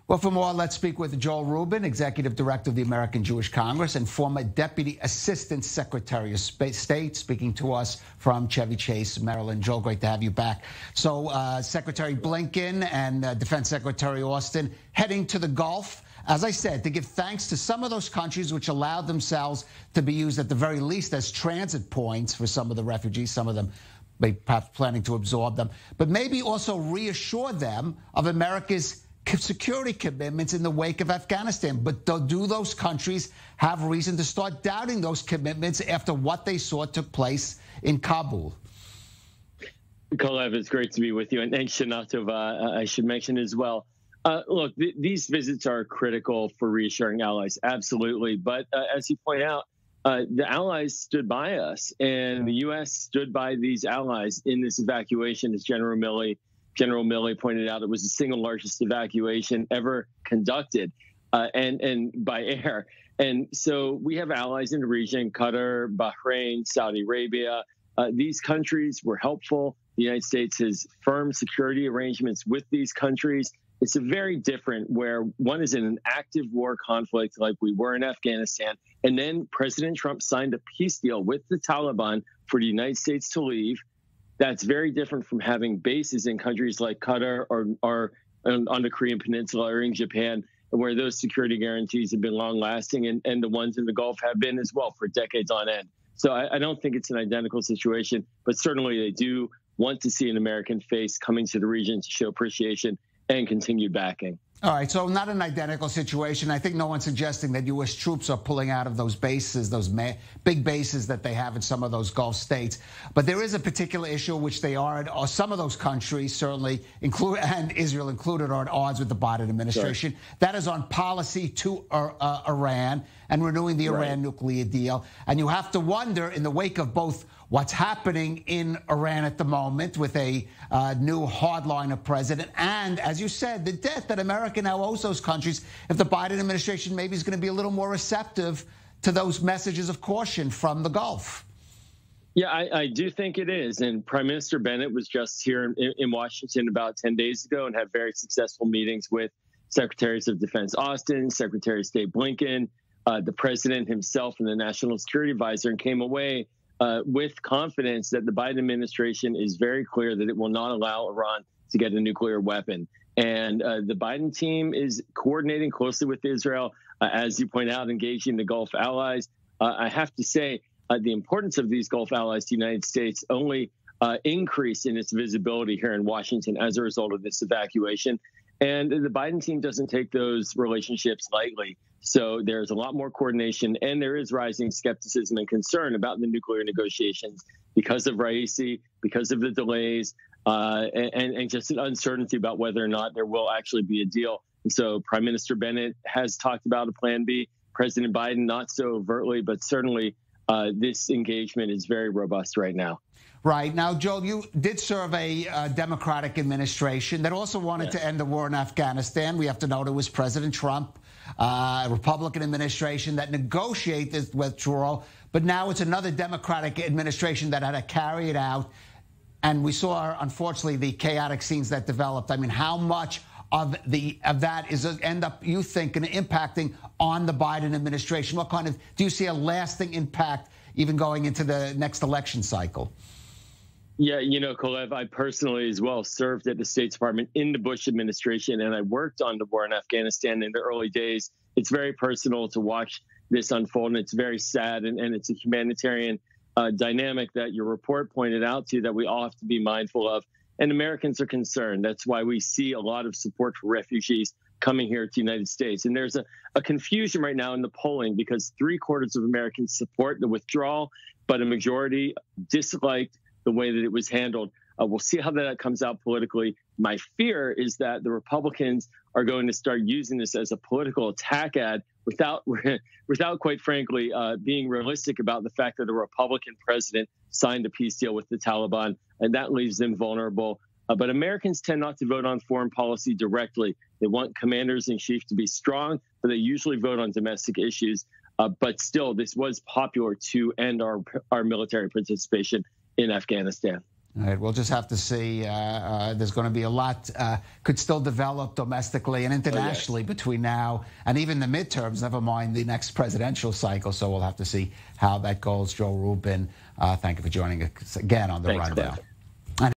Well, for more, let's speak with Joel Rubin, Executive Director of the American Jewish Congress and former Deputy Assistant Secretary of State, speaking to us from Chevy Chase, Maryland. Joel, great to have you back. So Secretary Blinken and Defense Secretary Austin heading to the Gulf, as I said, to give thanks to some of those countries which allowed themselves to be used at the very least as transit points for some of the refugees, some of them perhaps planning to absorb them, but maybe also reassure them of America's security commitments in the wake of Afghanistan. But do those countries have reason to start doubting those commitments after what they saw took place in Kabul? Kolev, it's great to be with you. And thanks, Shanatov, I should mention as well. Look, these visits are critical for reassuring allies, absolutely. But as you point out, the allies stood by us, and the U.S. stood by these allies in this evacuation, as General Milley pointed out. It was the single largest evacuation ever conducted, and by air. And so we have allies in the region: Qatar, Bahrain, Saudi Arabia. These countries were helpful. The United States has firm security arrangements with these countries. It's a very different where one is in an active war conflict like we were in Afghanistan, and then President Trump signed a peace deal with the Taliban for the United States to leave. That's very different from having bases in countries like Qatar or on the Korean Peninsula or in Japan, where those security guarantees have been long-lasting, and the ones in the Gulf have been as well for decades on end. So I don't think it's an identical situation, but certainly they do want to see an American face coming to the region to show appreciation and continued backing. All right, so not an identical situation. I think no one's suggesting that U.S. troops are pulling out of those bases, those big bases that they have in some of those Gulf states. But there is a particular issue which they are, or some of those countries certainly, and Israel included, are at odds with the Biden administration. Sure. That is on policy to Iran and renewing the Iran nuclear deal. And you have to wonder, in the wake of both what's happening in Iran at the moment with a new hardliner president and, as you said, the debt that America now owes those countries, if the Biden administration maybe is going to be a little more receptive to those messages of caution from the Gulf. Yeah, I do think it is. And Prime Minister Bennett was just here in Washington about 10 days ago and had very successful meetings with Secretaries of Defense Austin, Secretary of State Blinken, the president himself, and the National Security Advisor, and came away with confidence that the Biden administration is very clear that it will not allow Iran to get a nuclear weapon. And the Biden team is coordinating closely with Israel, as you point out, engaging the Gulf allies. I have to say, the importance of these Gulf allies to the United States only increased in its visibility here in Washington as a result of this evacuation. And the Biden team doesn't take those relationships lightly. So there's a lot more coordination, and there is rising skepticism and concern about the nuclear negotiations because of Raisi, because of the delays, and just an uncertainty about whether or not there will actually be a deal. And so Prime Minister Bennett has talked about a plan B. President Biden, not so overtly, but certainly this engagement is very robust right now. Right. Now, Joel, you did serve a Democratic administration that also wanted to end the war in Afghanistan. We have to note it was President Trump, a Republican administration that negotiated this withdrawal. But now it's another Democratic administration that had to carry it out. And we saw, unfortunately, the chaotic scenes that developed. I mean, how much of that is end up, you think, impacting on the Biden administration? What kind of, do you see a lasting impact even going into the next election cycle? Yeah, you know, Kolev, I personally as well served at the State Department in the Bush administration, and I worked on the war in Afghanistan in the early days. It's very personal to watch this unfold, and it's very sad, and it's a humanitarian dynamic that your report pointed out to that we all have to be mindful of. And Americans are concerned. That's why we see a lot of support for refugees coming here to the United States. And there's a confusion right now in the polling because 3/4 of Americans support the withdrawal, but a majority disliked the way that it was handled. We'll see how that comes out politically. My fear is that the Republicans are going to start using this as a political attack ad without quite frankly, being realistic about the fact that a Republican president signed a peace deal with the Taliban, and that leaves them vulnerable. But Americans tend not to vote on foreign policy directly. They want commanders in chief to be strong, but they usually vote on domestic issues. But still, this was popular to end our military participation in Afghanistan. All right, we'll just have to see. There's going to be a lot could still develop domestically and internationally between now and even the midterms, never mind the next presidential cycle. So we'll have to see how that goes. Joel Rubin, thank you for joining us again on The Rundown.